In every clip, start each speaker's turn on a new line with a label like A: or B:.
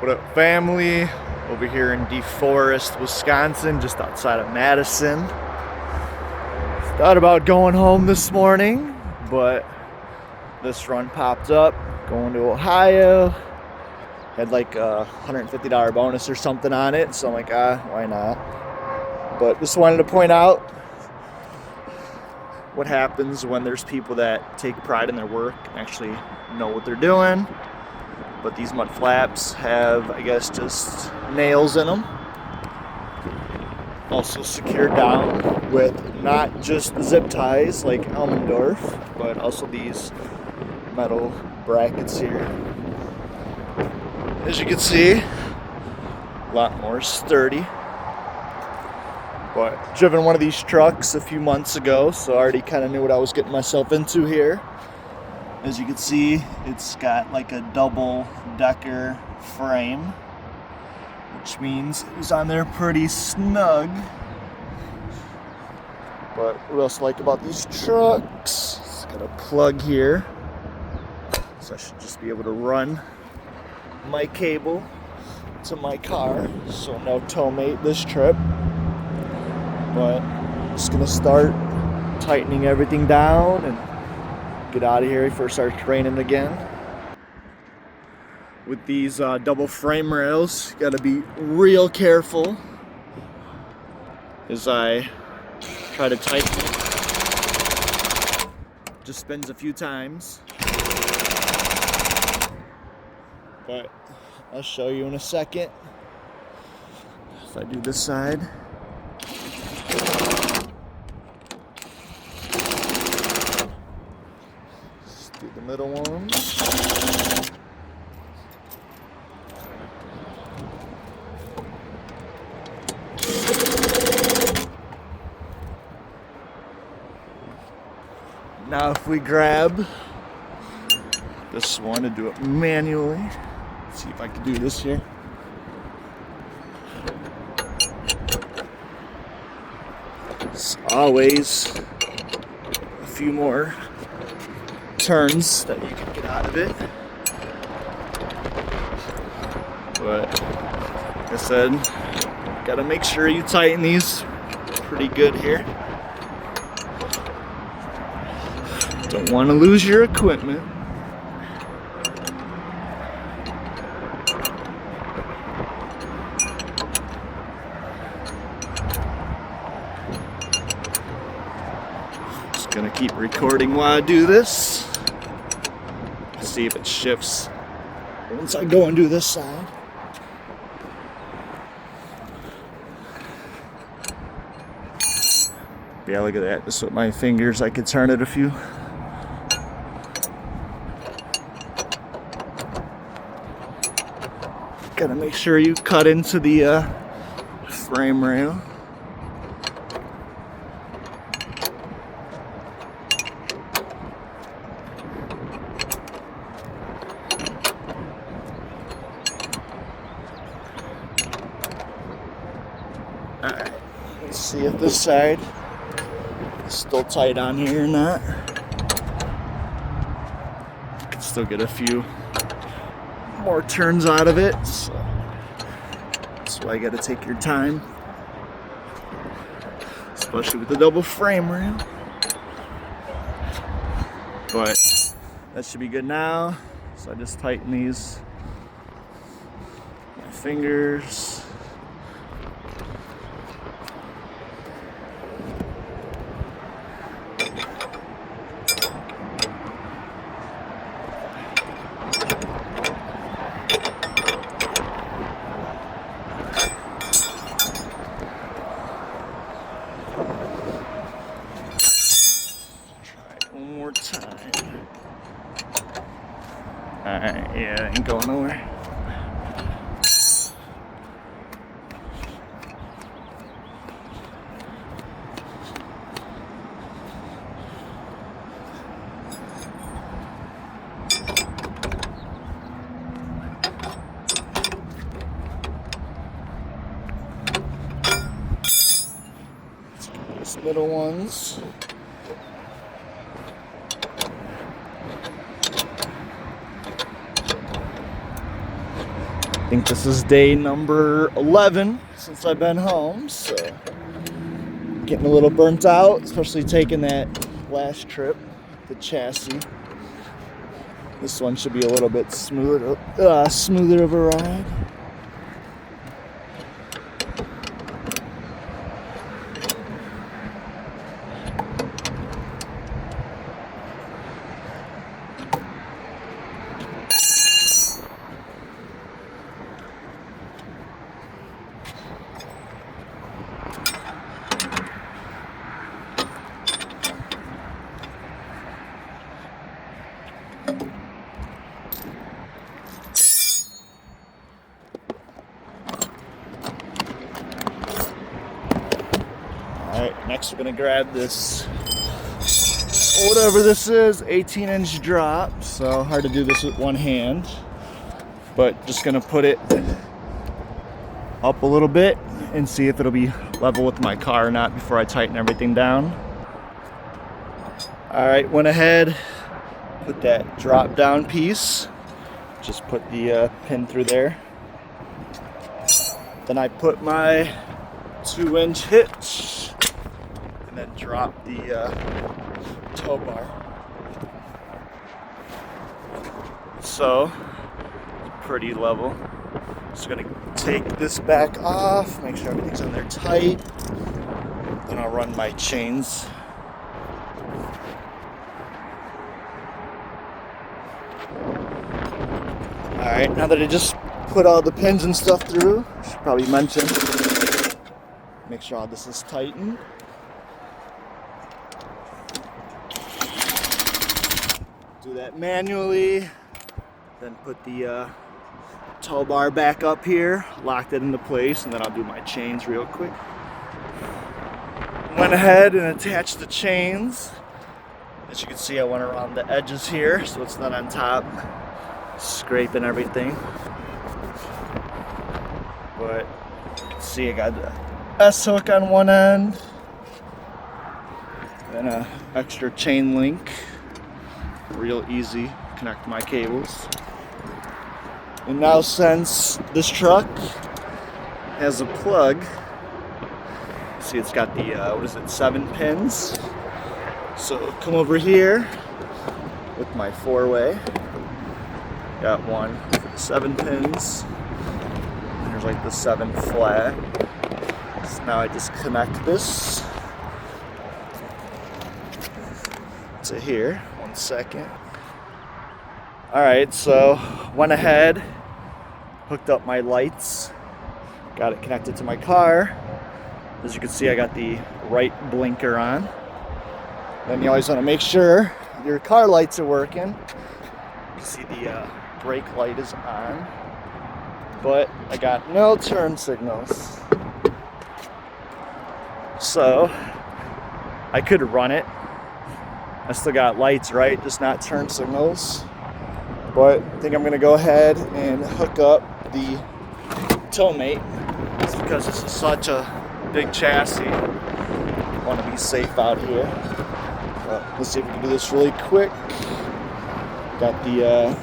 A: What up, family? Over here in DeForest, Wisconsin, just outside of Madison. Thought about going home this morning, but this run popped up, going to Ohio. Had like a $150 bonus or something on it, so I'm like, why not? But just wanted to point out what happens when there's people that take pride in their work and actually know what they're doing. But these mud flaps have, I guess, just nails in them. Also secured down with not just zip ties like Elmendorf, but also these metal brackets here. As you can see, a lot more sturdy. But driven one of these trucks a few months ago, so I already kind of knew what I was getting myself into here. As you can see, it's got like a double-decker frame, which means it was on there pretty snug. But what else I like about these trucks? It's got a plug here, so I should just be able to run my cable to my car, so no tow mate this trip. But I'm just gonna start tightening everything down and get out of here before it starts raining again. With these double frame rails, you gotta be real careful as I try to tighten it. Just spins a few times, but I'll show you in a second. If I do this side, do the middle one. Now if we grab this one and do it manually, let's see if I can do this here. It's always a few more turns that you can get out of it, but like I said, gotta make sure you tighten these pretty good here. Don't want to lose your equipment. Just gonna keep recording while I do this. See if it shifts once I go and do this side. Yeah, look at that. Just with my fingers, I could turn it a few. Gotta make sure you cut into the frame rail. Alright, let's see if this side is still tight on here or not. Can still get a few more turns out of it, so that's why you gotta take your time, especially with the double frame rail. But that should be good now, so I just tighten these with my fingers. Time. Alright, yeah, ain't going nowhere. These middle ones. I think this is day number 11 since I've been home, so getting a little burnt out, especially taking that last trip, the chassis. This one should be a little bit smoother of a ride. Alright, next we're gonna grab this, whatever this is, 18-inch drop. So hard to do this with one hand, but just gonna put it up a little bit and see if it'll be level with my car or not before I tighten everything down. Alright, went ahead, put that drop down piece, just put the pin through there. Then I put my 2-inch hitch and then drop the tow bar. So, pretty level. Just gonna take this back off, make sure everything's on there tight. Then I'll run my chains. Alright, now that I just put all the pins and stuff through, I should probably mention, make sure all this is tightened. Do that manually, then put the tow bar back up here, locked it into place, and then I'll do my chains real quick. Went ahead and attached the chains. As you can see, I went around the edges here, so it's not on top, scraping everything. But see, I got the S hook on one end, and a extra chain link. Real easy, connect my cables. And now, since this truck has a plug, see, it's got the 7 pins. So come over here with my 4-way. Got one for the 7 pins. And there's like the 7 flat. So now I just connect this to here. 1 second. Alright, so went ahead, hooked up my lights, got it connected to my car. As you can see, I got the right blinker on. Then you always want to make sure your car lights are working. You see the brake light is on, but I got no turn signals. So I could run it. I still got lights, right? Just not turn signals. But I think I'm gonna go ahead and hook up the Tow-Mate. It's because this is such a big chassis. I want to be safe out here. But let's see if we can do this really quick. Got the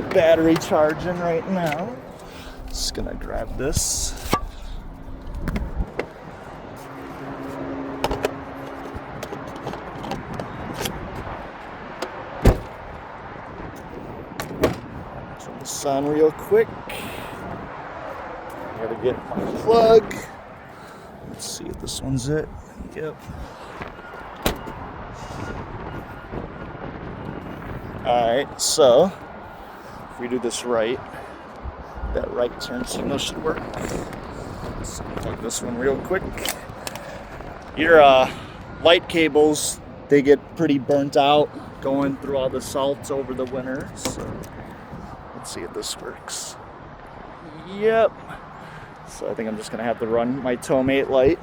A: battery charging right now. Just gonna grab this. Turn this on real quick. Gotta get my plug. Let's see if this one's it. Yep. Alright, so if we do this right, that right turn signal should work. Let's plug this one real quick. Your light cables, they get pretty burnt out going through all the salts over the winter. So let's see if this works. Yep. So I think I'm just gonna have to run my Tow-Mate light.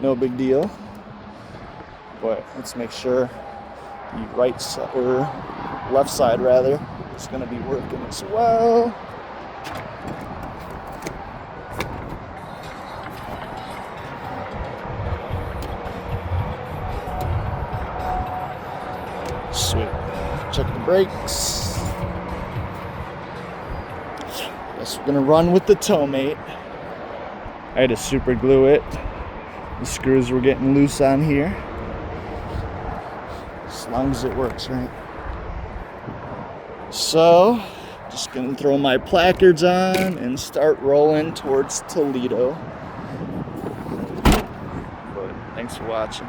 A: No big deal. But let's make sure the right side, or left side rather, is gonna be working as well. Sweet. Check the brakes. Guess we're gonna run with the tow mate. I had to super glue it. The screws were getting loose on here. As long as it works, right? So, just gonna throw my placards on and start rolling towards Toledo. But thanks for watching.